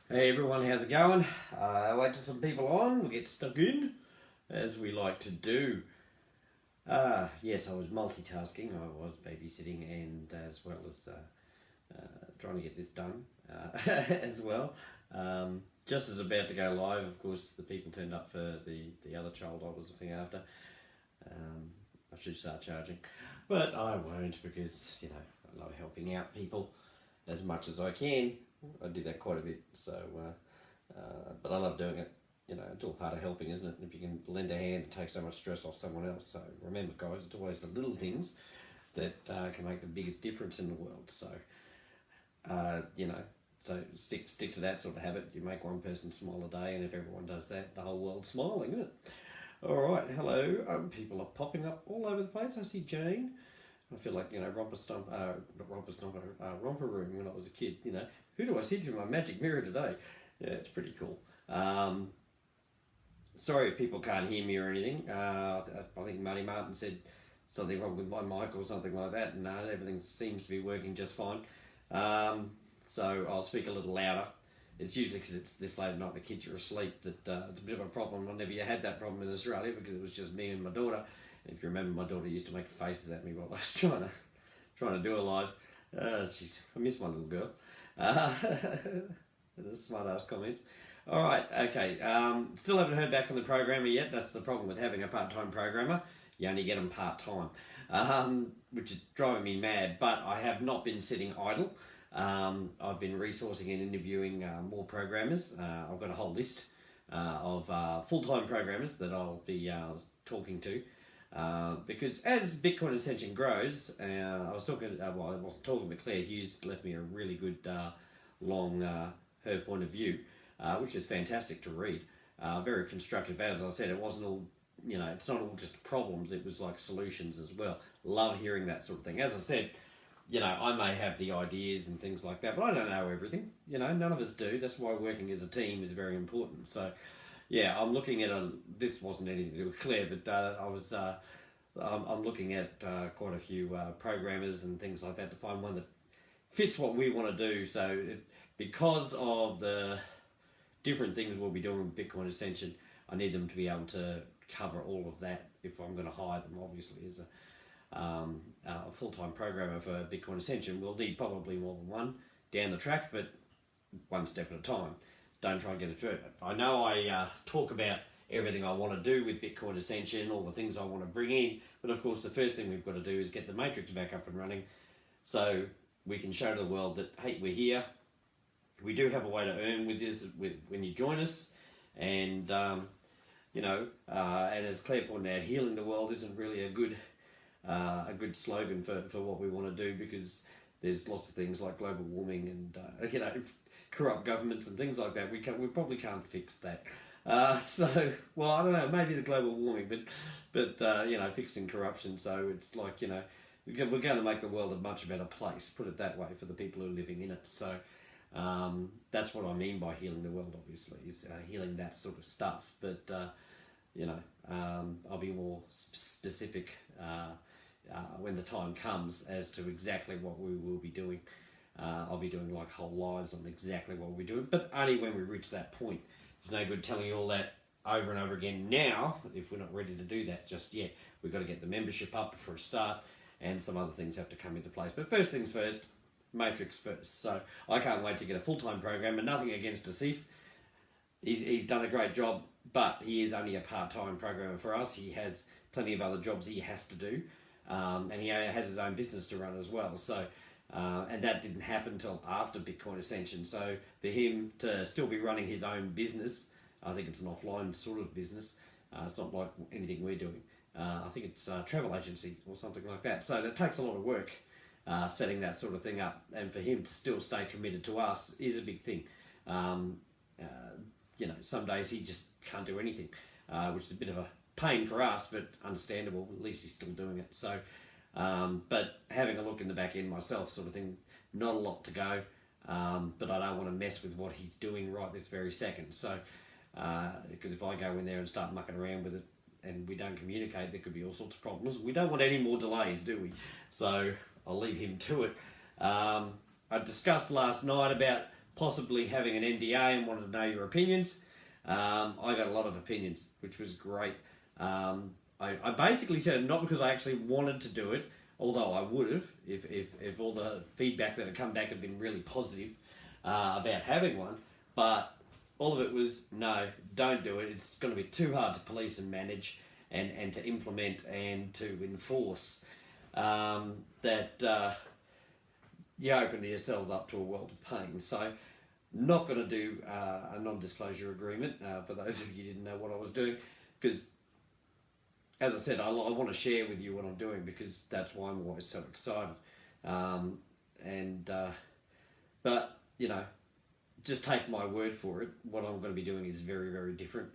Hey everyone, how's it going? Wait till some people on, we'll get stuck in, as we like to do. Yes, I was multitasking, I was babysitting and as well as trying to get this done as well. Just as about to go live, of course, the people turned up for the other child I was looking after. I should start charging, but I won't because, I love helping out people as much as I can. I do that quite a bit, so but I love doing it. It's all part of helping, isn't it? If you can lend a hand, it takes so much stress off someone else. So remember, guys, it's always the little things that can make the biggest difference in the world. So so stick to that sort of habit. You make one person smile a day, and if everyone does that, the whole world's smiling, isn't it? All right, hello. People are popping up all over the place. I see Jane. I feel like, romper room when I was a kid, Who do I see through my magic mirror today? Yeah, it's pretty cool. Sorry if people can't hear me or anything. I think Marty Martin said something wrong with my mic or something like that, and everything seems to be working just fine. So I'll speak a little louder. It's usually because it's this late at night, the kids are asleep, that it's a bit of a problem. I never had that problem in Australia because it was just me and my daughter. If you remember, my daughter used to make faces at me while I was trying to do a live. I miss my little girl. The smart ass comments. All right, okay. Still haven't heard back from the programmer yet. That's the problem with having a part-time programmer. You only get them part-time, which is driving me mad. But I have not been sitting idle. I've been resourcing and interviewing more programmers. I've got a whole list of full-time programmers that I'll be talking to. Because as Bitcoin Ascension grows, I was talking, I wasn't talking, but Claire Hughes left me a really good long her point of view, which is fantastic to read. Very constructive. As I said, it wasn't all, it's not all just problems, it was like solutions as well. Love hearing that sort of thing. As I said, I may have the ideas and things like that, but I don't know everything. None of us do. That's why working as a team is very important. So, yeah, I'm looking at this wasn't anything to do with Claire, but I'm looking at quite a few programmers and things like that to find one that fits what we want to do. So because of the different things we'll be doing with Bitcoin Ascension, I need them to be able to cover all of that if I'm going to hire them, obviously, as a full-time programmer for Bitcoin Ascension. We'll need probably more than one down the track, but one step at a time. Don't try and get it through. I know I talk about everything I want to do with Bitcoin Ascension, all the things I want to bring in, but of course the first thing we've got to do is get the matrix back up and running so we can show to the world that, hey, we're here. We do have a way to earn with this when you join us, and and as Claire pointed out, healing the world isn't really a good slogan for what we want to do, because there's lots of things like global warming and corrupt governments and things like that. We probably can't fix that. So, well, I don't know, maybe the global warming, but fixing corruption. So it's like, we're going to make the world a much better place, put it that way, for the people who are living in it. So that's what I mean by healing the world, obviously, is healing that sort of stuff. But, I'll be more specific when the time comes as to exactly what we will be doing. I'll be doing like whole lives on exactly what we're doing, but only when we reach that point. It's no good telling you all that over and over again now if we're not ready to do that just yet. We've got to get the membership up for a start, and some other things have to come into place. But first things first, matrix first. So I can't wait to get a full-time programmer. Nothing against Asif. He's done a great job, but he is only a part-time programmer for us. He has plenty of other jobs he has to do, and he has his own business to run as well. So. And that didn't happen until after Bitcoin Ascension. So for him to still be running his own business, I think it's an offline sort of business. It's not like anything we're doing. I think it's a travel agency or something like that. So it takes a lot of work setting that sort of thing up. And for him to still stay committed to us is a big thing. Some days he just can't do anything, which is a bit of a pain for us, but understandable. At least he's still doing it. So. But having a look in the back end myself, sort of thing, not a lot to go, but I don't want to mess with what he's doing right this very second. So, because if I go in there and start mucking around with it and we don't communicate, there could be all sorts of problems. We don't want any more delays, do we? So I'll leave him to it. I discussed last night about possibly having an NDA and wanted to know your opinions. I got a lot of opinions, which was great. I basically said it not because I actually wanted to do it, although I would have if all the feedback that had come back had been really positive about having one, but all of it was, no, don't do it. It's going to be too hard to police and manage and to implement and to enforce that you open yourselves up to a world of pain. So not going to do a non-disclosure agreement, for those of you who didn't know what I was doing, because as I said, I want to share with you what I'm doing, because that's why I'm always so excited. But, you know, just take my word for it. What I'm going to be doing is very, very different,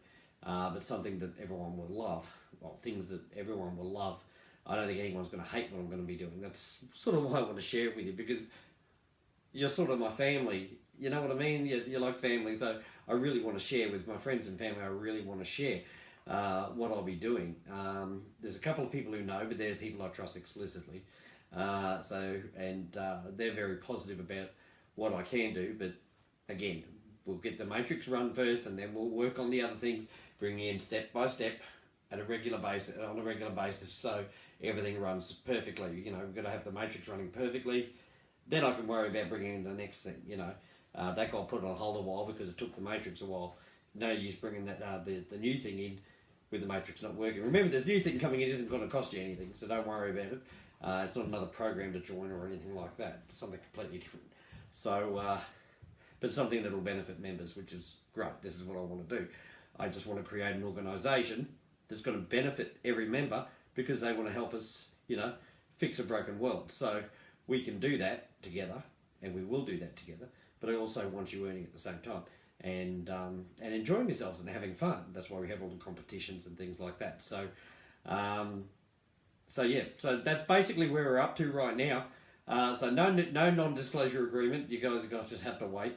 but something that everyone will love. Well, things that everyone will love. I don't think anyone's going to hate what I'm going to be doing. That's sort of why I want to share it with you, because you're sort of my family. You know what I mean? You're like family, so I really want to share with my friends and family. I really want to share what I'll be doing. There's a couple of people who know, but they're people I trust explicitly. They're very positive about what I can do. But again, we'll get the matrix run first, and then we'll work on the other things, bringing in step by step on a regular basis, so everything runs perfectly. You know, we've got to have the matrix running perfectly. Then I can worry about bringing in the next thing. You know, that got put on hold a while because it took the matrix a while. No use bringing that the new thing in with the matrix not working. Remember, this new thing coming in isn't going to cost you anything, so don't worry about it. It's not another program to join or anything like that. It's something completely different. So, but something that will benefit members, which is great. This is what I want to do. I just want to create an organisation that's going to benefit every member, because they want to help us, you know, fix a broken world. So we can do that together, and we will do that together. But I also want you earning at the same time, and enjoying yourselves and having fun. That's why we have all the competitions and things like that. So, so that's basically where we're up to right now. So no non-disclosure agreement. You guys are going to just have to wait.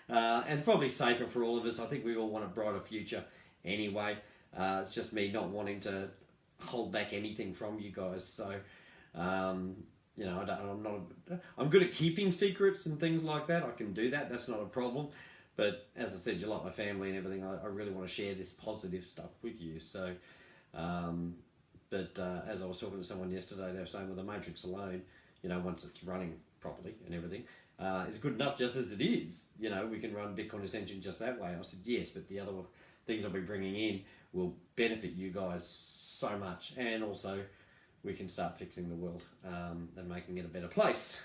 And probably safer for all of us. I think we all want a brighter future anyway. It's just me not wanting to hold back anything from you guys. So, you know, I'm good at keeping secrets and things like that. I can do that. That's not a problem. But as I said, you like my family and everything. I really want to share this positive stuff with you. So, as I was talking to someone yesterday, they were saying, well, the matrix alone, you know, once it's running properly and everything, is good enough just as it is. You know, we can run Bitcoin Ascension just that way. I said, yes, but the other things I'll be bringing in will benefit you guys so much. And also, we can start fixing the world and making it a better place,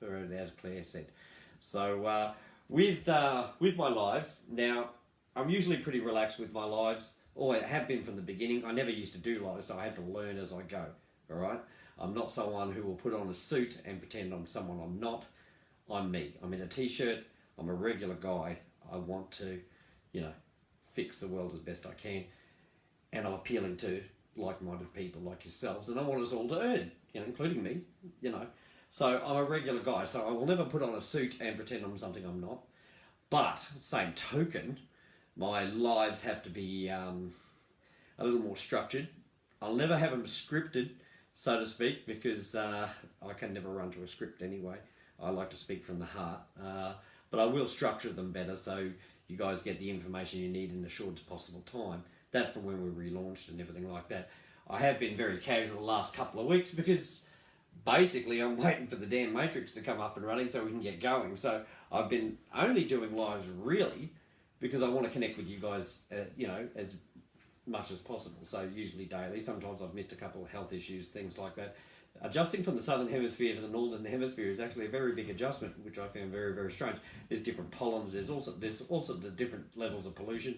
as Claire said. So with my lives, now I'm usually pretty relaxed with my lives, or I have been from the beginning. I never used to do lives, so I had to learn as I go, all right? I'm not someone who will put on a suit and pretend I'm someone I'm not. I'm me. I'm in a t-shirt. I'm a regular guy. I want to, you know, fix the world as best I can. And I'm appealing to like-minded people like yourselves, and I want us all to earn, you know, including me, you know. So I'm a regular guy, so I will never put on a suit and pretend I'm something I'm not. But, same token, my lives have to be a little more structured. I'll never have them scripted, so to speak, because I can never run to a script anyway. I like to speak from the heart. But I will structure them better so you guys get the information you need in the shortest possible time. That's from when we relaunched and everything like that. I have been very casual the last couple of weeks because basically I'm waiting for the damn matrix to come up and running so we can get going. So I've been only doing lives really because I want to connect with you guys, you know, as much as possible. So usually daily. Sometimes I've missed a couple of health issues, things like that. Adjusting from the southern hemisphere to the northern hemisphere is actually a very big adjustment, which I found very, very strange. There's different pollens. There's also the different levels of pollution,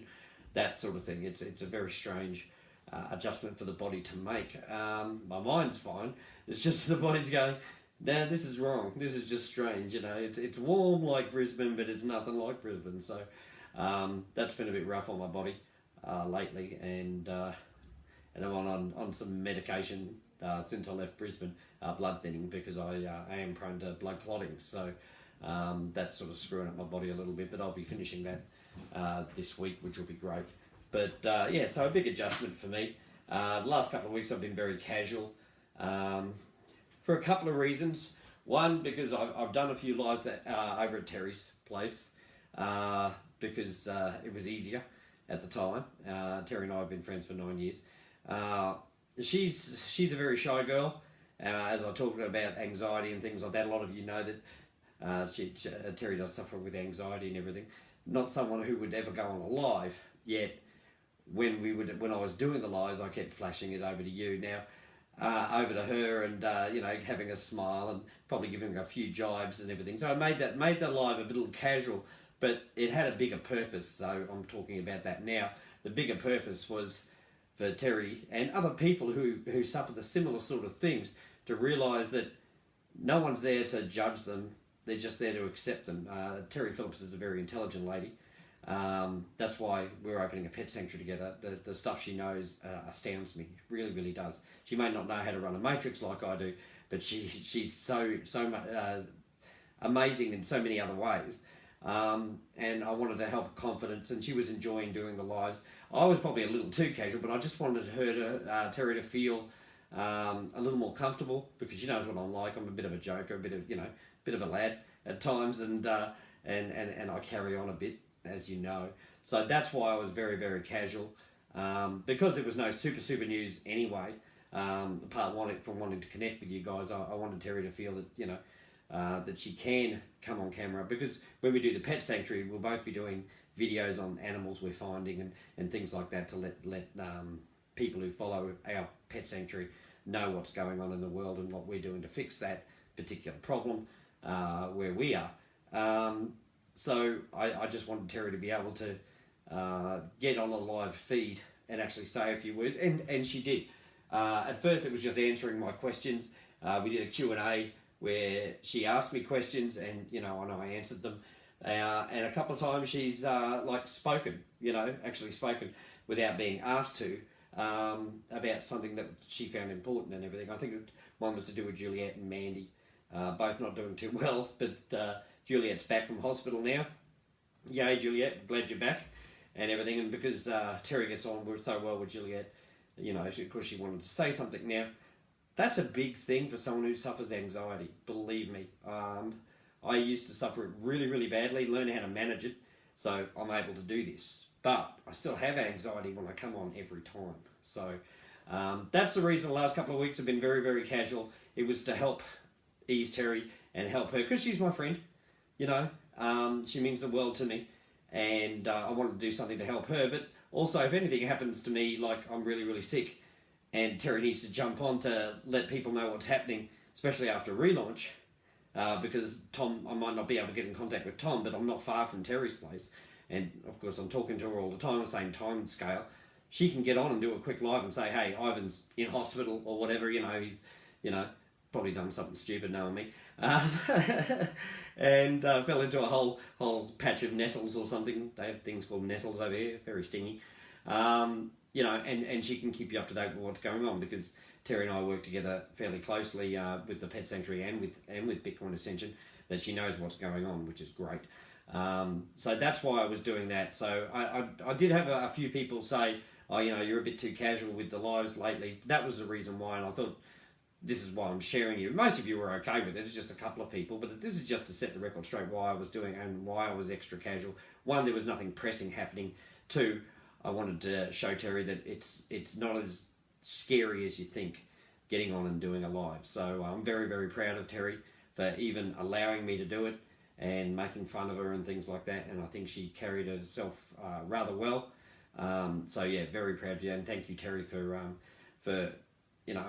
that sort of thing. It's a very strange adjustment for the body to make. My mind's fine. It's just the body's going, nah, this is wrong. This is just strange. You know, it's warm like Brisbane, but it's nothing like Brisbane. So that's been a bit rough on my body lately, and I'm on some medication since I left Brisbane, blood thinning, because I am prone to blood clotting. So that's sort of screwing up my body a little bit, but I'll be finishing that this week, which will be great. But yeah, so a big adjustment for me. The last couple of weeks I've been very casual for a couple of reasons. One, because I've done a few lives over at Terry's place because it was easier at the time. Terry and I have been friends for 9 years. She's a very shy girl. As I talked about anxiety and things like that, a lot of you know that Terry does suffer with anxiety and everything. Not someone who would ever go on a live, yet when I was doing the lives, I kept flashing it over to you. Now, over to her, and having a smile and probably giving her a few jibes and everything. So I made the live a little casual, but it had a bigger purpose. So I'm talking about that now. The bigger purpose was for Terry and other people who suffer the similar sort of things to realise that no one's there to judge them. They're just there to accept them. Terry Phillips is a very intelligent lady. That's why we're opening a pet sanctuary together. The stuff she knows astounds me. Really, really does. She may not know how to run a matrix like I do, but she's so much amazing in so many other ways. And I wanted to help her confidence, and she was enjoying doing the lives. I was probably a little too casual, but I just wanted Terry to feel a little more comfortable, because she knows what I'm like. I'm a bit of a joker, a bit of a lad at times, and I carry on a bit, as you know. So that's why I was very, very casual, because there was no super news anyway. Apart from wanting to connect with you guys, I wanted Terry to feel that that she can come on camera, because when we do the pet sanctuary, we'll both be doing videos on animals we're finding and things like that, to let people who follow our pet sanctuary know what's going on in the world and what we're doing to fix that particular problem where we are. So I just wanted Terry to be able to get on a live feed and actually say a few words, and she did. At first it was just answering my questions. We did a Q&A where she asked me questions, and and I answered them. And a couple of times she's actually spoken without being asked to, about something that she found important and everything. I think one was to do with Juliet and Mandy, both not doing too well, but Juliet's back from hospital now. Yay, Juliet, glad you're back and everything. And because Terry gets on so well with Juliet, of course she wanted to say something now. That's a big thing for someone who suffers anxiety, believe me. I used to suffer it really, really badly, learn how to manage it, so I'm able to do this. But I still have anxiety when I come on every time. So that's the reason the last couple of weeks have been very, very casual. It was to help ease Terry and help her, because she's my friend, she means the world to me, and I wanted to do something to help her. But also, if anything happens to me, like I'm really, really sick, and Terry needs to jump on to let people know what's happening, especially after relaunch, because Tom, I might not be able to get in contact with Tom, but I'm not far from Terry's place, and of course I'm talking to her all the time on the same time scale. She can get on and do a quick live and say, hey, Ivan's in hospital or whatever, he's, probably done something stupid knowing me, and fell into a whole patch of nettles or something. They have things called nettles over here, very stingy. And she can keep you up to date with what's going on, because Terry and I work together fairly closely with the Pet Sanctuary and with Bitcoin Ascension, that she knows what's going on, which is great. So that's why I was doing that. So I did have a few people say, oh, you're a bit too casual with the lives lately. That was the reason why, and I thought, this is why I'm sharing you. Most of you were okay with it. It's just a couple of people, but this is just to set the record straight why I was doing and why I was extra casual. One, there was nothing pressing happening. Two, I wanted to show Terry that it's not as scary as you think, getting on and doing a live. So I'm very, very proud of Terry for even allowing me to do it and making fun of her and things like that. And I think she carried herself rather well. So yeah, very proud of you, and thank you, Terry, for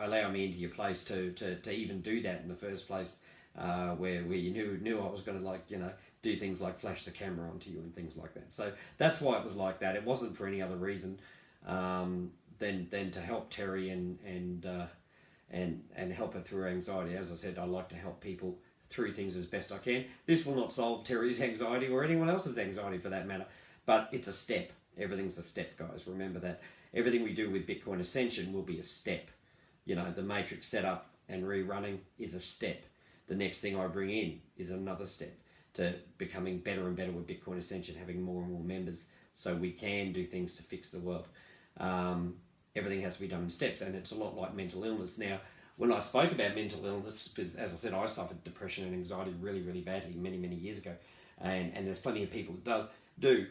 allowing me into your place to even do that in the first place, where you knew I was going to do things like flash the camera onto you and things like that. So that's why it was like that. It wasn't for any other reason than to help Terry and help her through her anxiety. As I said, I like to help people through things as best I can. This will not solve Terry's anxiety or anyone else's anxiety for that matter, but it's a step. Everything's a step, guys. Remember that. Everything we do with Bitcoin Ascension will be a step. The matrix setup and rerunning is a step. The next thing I bring in is another step to becoming better and better with Bitcoin Ascension, having more and more members so we can do things to fix the world. Everything has to be done in steps, and it's a lot like mental illness. Now, when I spoke about mental illness, because as I said, I suffered depression and anxiety really, really badly many, many years ago, and there's plenty of people that do.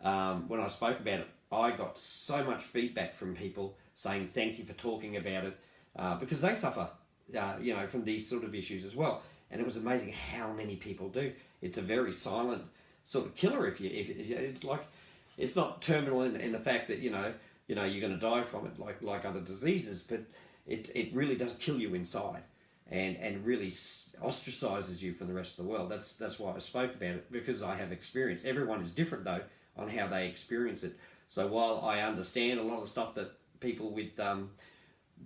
When I spoke about it, I got so much feedback from people saying thank you for talking about it, because they suffer, from these sort of issues as well. And it was amazing how many people do. It's a very silent sort of killer. If it's like, it's not terminal in the fact that you're going to die from it like other diseases, but it really does kill you inside, and really ostracizes you from the rest of the world. That's why I spoke about it, because I have experience. Everyone is different though on how they experience it. So while I understand a lot of stuff that people with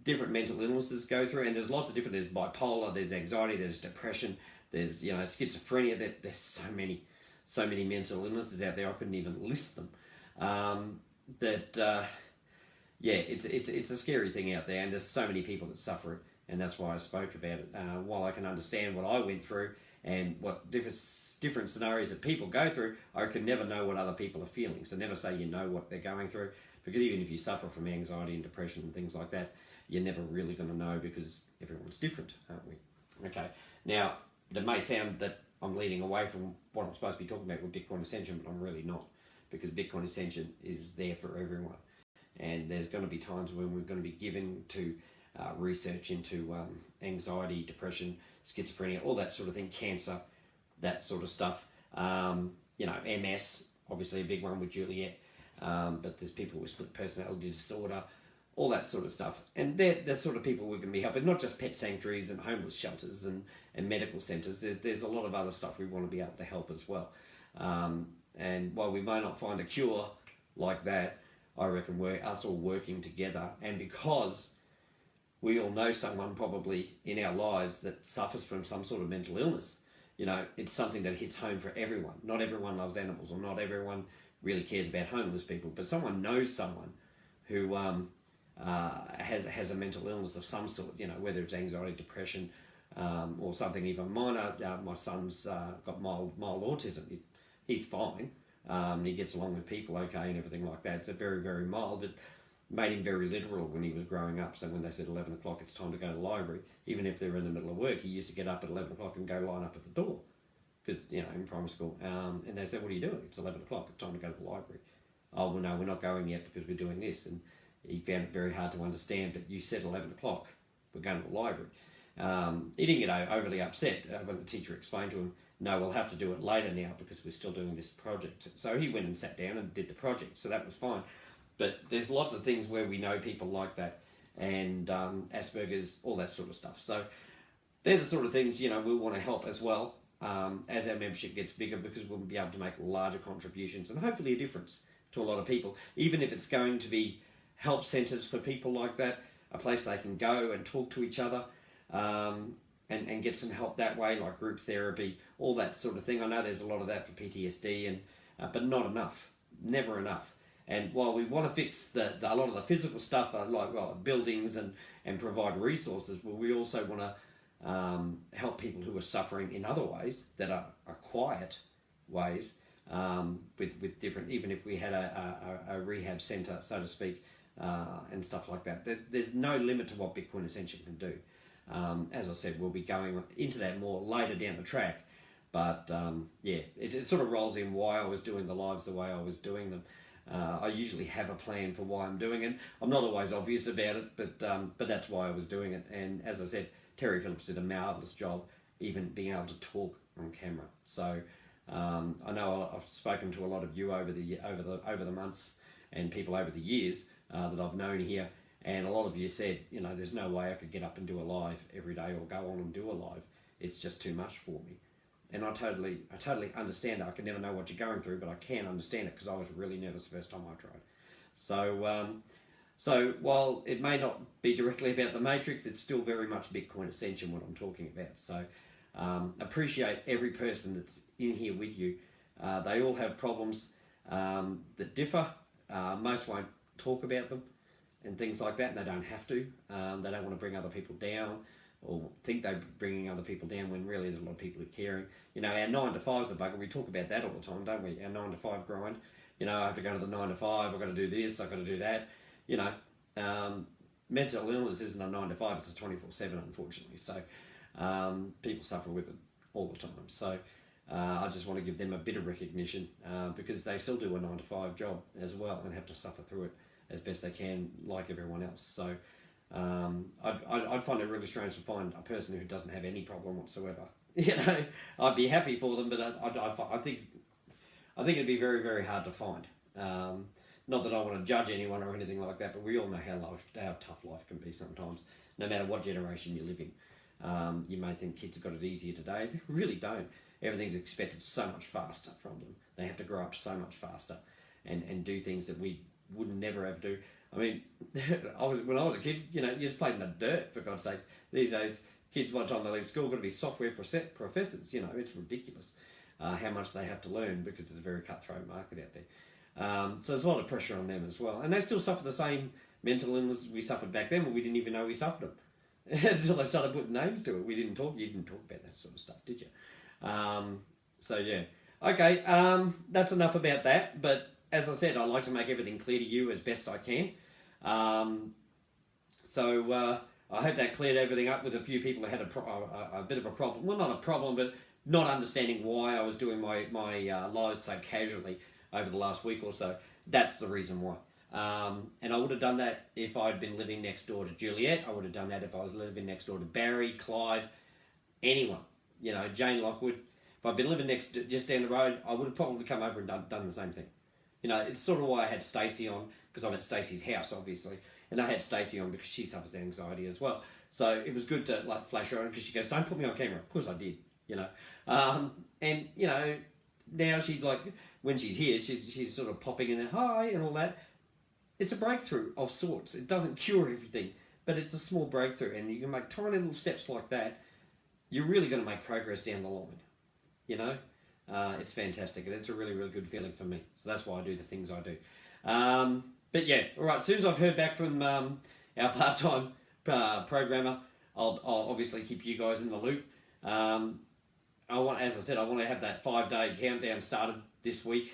different mental illnesses go through, and there's lots of different, there's bipolar, there's anxiety, there's depression, there's schizophrenia, there's so many mental illnesses out there, I couldn't even list them. It's a scary thing out there, and there's so many people that suffer it, and that's why I spoke about it. While I can understand what I went through and what different scenarios that people go through, I can never know what other people are feeling. So never say you know what they're going through, because even if you suffer from anxiety and depression and things like that, you're never really going to know, because everyone's different, aren't we? Okay, now, it may sound that I'm leading away from what I'm supposed to be talking about with Bitcoin Ascension, but I'm really not, because Bitcoin Ascension is there for everyone. And there's going to be times when we're going to be given to research into anxiety, depression, schizophrenia, all that sort of thing, cancer, that sort of stuff. MS, obviously a big one with Juliet, but there's people with split personality disorder, all that sort of stuff. And they're the sort of people we can be helping, not just pet sanctuaries and homeless shelters and medical centres. There's a lot of other stuff we want to be able to help as well. And while we may not find a cure like that, I reckon we're us all working together, and because we all know someone probably in our lives that suffers from some sort of mental illness, it's something that hits home for everyone. Not everyone loves animals, or not everyone really cares about homeless people, but someone knows someone who has a mental illness of some sort, whether it's anxiety, depression, or something even minor. My son's got mild autism. He's fine. He gets along with people okay and everything like that. It's a very, very mild, but made him very literal when he was growing up. So when they said 11 o'clock, it's time to go to the library, even if they were in the middle of work, he used to get up at 11 o'clock and go line up at the door, because, in primary school. And they said, what are you doing? It's 11 o'clock, it's time to go to the library. Oh, well, no, we're not going yet because we're doing this. And he found it very hard to understand, but you said 11 o'clock, we're going to the library. He didn't get overly upset when the teacher explained to him, no, we'll have to do it later now because we're still doing this project. So he went and sat down and did the project, so that was fine. But there's lots of things where we know people like that, and Asperger's, all that sort of stuff. So they're the sort of things, we'll want to help as well as our membership gets bigger, because we'll be able to make larger contributions and hopefully a difference to a lot of people, even if it's going to be help centres for people like that, a place they can go and talk to each other, and get some help that way, like group therapy, all that sort of thing. I know there's a lot of that for PTSD, but not enough, never enough. And while we want to fix a lot of the physical stuff, like buildings and provide resources, well, we also want to help people who are suffering in other ways that are quiet ways, with different, even if we had a rehab centre, so to speak, and stuff like that. There's no limit to what Bitcoin Ascension can do. As I said, we'll be going into that more later down the track, but it sort of rolls in why I was doing the lives the way I was doing them. I usually have a plan for why I'm doing it. I'm not always obvious about it, but that's why I was doing it. And as I said, Terry Phillips did a marvellous job, even being able to talk on camera. So I know I've spoken to a lot of you over the months, and people over the years that I've known here, and a lot of you said, there's no way I could get up and do a live every day or go on and do a live. It's just too much for me. And I totally understand that. I can never know what you're going through, but I can understand it, because I was really nervous the first time I tried. So while it may not be directly about the Matrix, it's still very much Bitcoin Ascension what I'm talking about. So appreciate every person that's in here with you. They all have problems that differ. Most won't talk about them and things like that, and they don't have to. They don't want to bring other people down, or think they're bringing other people down, when really there's a lot of people who are caring. Our 9 to 5's a bugger. We talk about that all the time, don't we? Our 9 to 5 grind. I have to go to the 9 to 5, I've got to do this, I've got to do that. mental illness isn't a 9 to 5, it's a 24/7, unfortunately. So people suffer with it all the time. So I just want to give them a bit of recognition because they still do a 9 to 5 job as well and have to suffer through it as best they can, like everyone else. So I'd find it really strange to find a person who doesn't have any problem whatsoever. You know, I'd be happy for them, but I think it'd be very, very hard to find. Not that I want to judge anyone or anything like that, but we all know how tough life can be sometimes, no matter what generation you live in. You may think kids have got it easier today. They really don't. Everything's expected so much faster from them. They have to grow up so much faster and do things that we would never ever do. I mean, when I was a kid, you know, you just played in the dirt, for God's sake. These days, kids, by the time they leave school, got to be software professors. You know, it's ridiculous how much they have to learn because there's a very cutthroat market out there. So there's a lot of pressure on them as well. And they still suffer the same mental illness we suffered back then, but we didn't even know we suffered them. Until they started putting names to it. You didn't talk about that sort of stuff, did you? So yeah. Okay, that's enough about that. But as I said, I like to make everything clear to you as best I can. So I hope that cleared everything up with a few people who had a bit of a problem. Well, not a problem, but not understanding why I was doing my lives so casually over the last week or so. That's the reason why. And I would have done that if I'd been living next door to Juliet. I would have done that if I was living next door to Barry, Clive, anyone. You know, Jane Lockwood. If I'd been living just down the road, I would have probably come over and done the same thing. You know, it's sort of why I had Stacey on, because I'm at Stacey's house, obviously. And I had Stacey on because she suffers anxiety as well. So it was good to like flash her on because she goes, "Don't put me on camera." Of course I did, you know. And, you know, now she's like, when she's here, she's sort of popping in and hi and all that. It's a breakthrough of sorts. It doesn't cure everything, but it's a small breakthrough. And you can make tiny little steps like that. You're really going to make progress down the line, you know. It's fantastic, and it's a really, really good feeling for me. So that's why I do the things I do. But yeah, all right. As soon as I've heard back from our part-time programmer, I'll obviously keep you guys in the loop. As I said, I want to have that 5-day countdown started this week.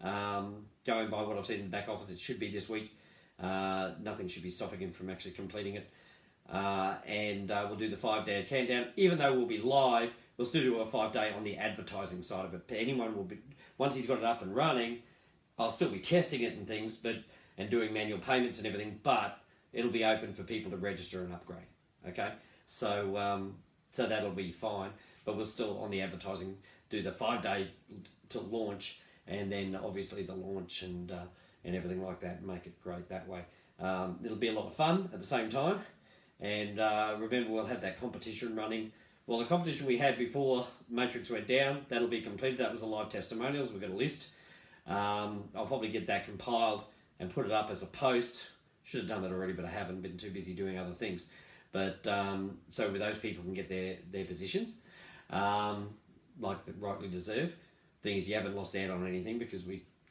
Going by what I've seen in the back office, it should be this week. Nothing should be stopping him from actually completing it. And we'll do the 5-day countdown. Even though we'll be live, we'll still do a 5-day on the advertising side of it. But anyone will be, once he's got it up and running, I'll still be testing it and things, and doing manual payments and everything, but it'll be open for people to register and upgrade. Okay? So that'll be fine. But we'll still, on the advertising, do the 5-day to launch, and then obviously the launch and everything like that, and make it great that way. It'll be a lot of fun at the same time. And remember, we'll have that competition running. Well, the competition we had before Matrix went down, that'll be completed. That was a live testimonials. We've got a list. I'll probably get that compiled and put it up as a post. Should have done that already, but I haven't. Been too busy doing other things. But so with those people can get their positions, like they rightly deserve. Thing is, you haven't lost out on anything because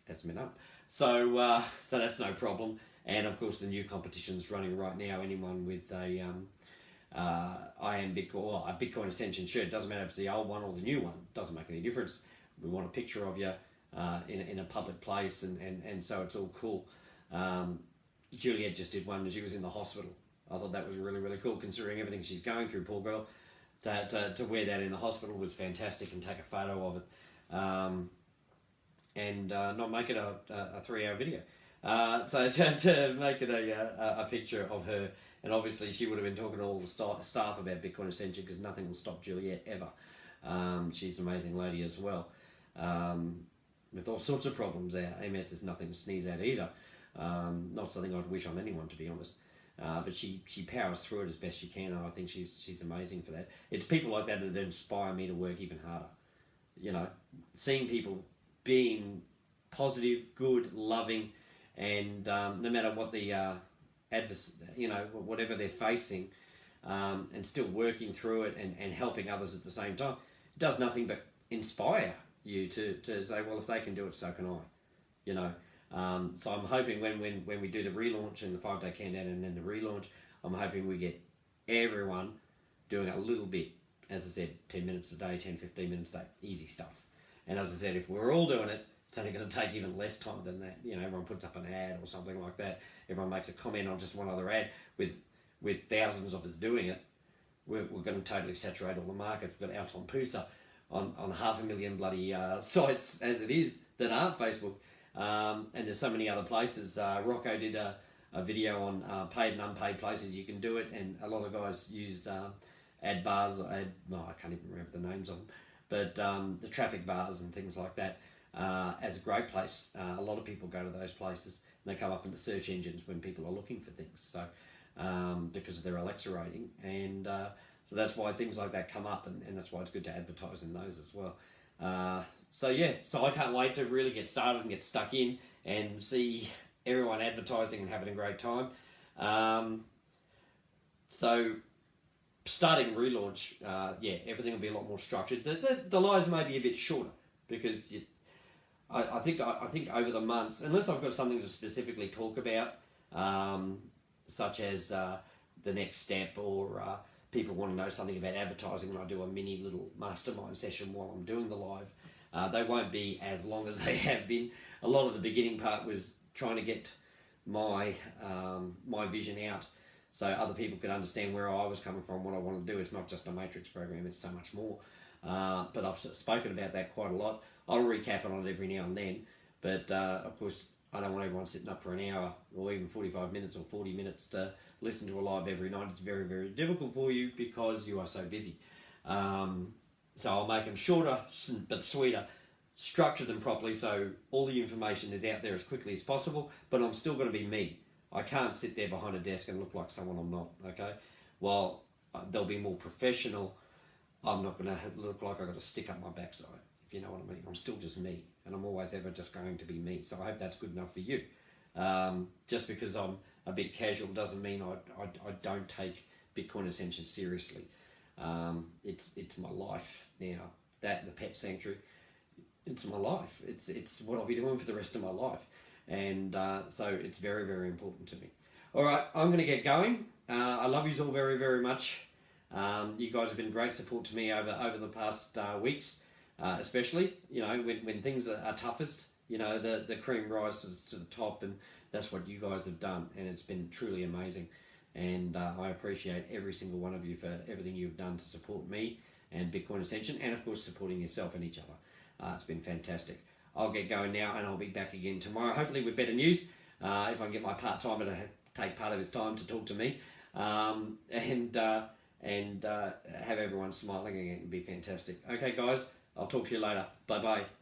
that's been up. So that's no problem. And of course, the new competition's running right now. Anyone with a I am Bitcoin, or a Bitcoin Ascension shirt, doesn't matter if it's the old one or the new one, doesn't make any difference. We want a picture of you in a public place, and so it's all cool. Juliet just did one when she was in the hospital. I thought that was really, really cool, considering everything she's going through, poor girl. To wear that in the hospital was fantastic, and take a photo of it, and not make it a 3-hour video. So to make it a picture of her, and obviously she would have been talking to all the staff about Bitcoin Ascension, because nothing will stop Juliet ever. She's an amazing lady as well, with all sorts of problems. Our MS is nothing to sneeze at either. Not something I'd wish on anyone, to be honest. But she powers through it as best she can, and I think she's amazing for that. It's people like that that inspire me to work even harder. You know, seeing people being positive, good, loving, and no matter what the whatever they're facing, and still working through it and helping others at the same time, it does nothing but inspire you to say, well, if they can do it, so can I. You know. So I'm hoping when we do the relaunch and the 5-day countdown and then the relaunch, I'm hoping we get everyone doing a little bit. As I said, 10 minutes a day, 10, 15 minutes a day, easy stuff. And as I said, if we're all doing it, it's only going to take even less time than that. You know, everyone puts up an ad or something like that. Everyone makes a comment on just one other ad. With thousands of us doing it, we're going to totally saturate all the markets. We've got Alton Pusa on 500,000 bloody sites as it is that aren't Facebook. And there's so many other places. Rocco did a video on paid and unpaid places you can do it, and a lot of guys use ad bars, I can't even remember the names of them, but the traffic bars and things like that as a great place. A lot of people go to those places and they come up into search engines when people are looking for things, so because of their Alexa rating, and so that's why things like that come up, and that's why it's good to advertise in those as well. So I can't wait to really get started and get stuck in and see everyone advertising and having a great time. So starting relaunch, everything will be a lot more structured. The lives may be a bit shorter because I think over the months, unless I've got something to specifically talk about, such as the next step, or people want to know something about advertising, and I do a mini little mastermind session while I'm doing the live. They won't be as long as they have been. A lot of the beginning part was trying to get my vision out so other people could understand where I was coming from, what I want to do. It's not just a matrix program, it's so much more. But I've spoken about that quite a lot. I'll recap on it every now and then, but of course I don't want everyone sitting up for an hour or even 45 minutes or 40 minutes to listen to a live every night. It's very, very difficult for you because you are so busy. So I'll make them shorter but sweeter, structure them properly so all the information is out there as quickly as possible, but I'm still going to be me. I can't sit there behind a desk and look like someone I'm not, okay? While they'll be more professional, I'm not going to look like I've got a stick up my backside, if you know what I mean. I'm still just me, and I'm always ever just going to be me. So I hope that's good enough for you. Just because I'm a bit casual doesn't mean I don't take Bitcoin Ascension seriously. It's my life now. That, the pet sanctuary, it's my life. It's what I'll be doing for the rest of my life. And so it's very, very important to me. All right, I'm going to get going. I love you all very, very much. You guys have been great support to me over the past weeks, especially, you know, when things are toughest, you know, the cream rises to the top, and that's what you guys have done, and it's been truly amazing. And I appreciate every single one of you for everything you've done to support me and Bitcoin Ascension, and of course supporting yourself and each other. It's been fantastic. I'll get going now, and I'll be back again tomorrow, hopefully with better news, if I can get my part-timer to take part of his time to talk to me, and have everyone smiling again. It'd be fantastic. Okay, guys, I'll talk to you later. Bye-bye.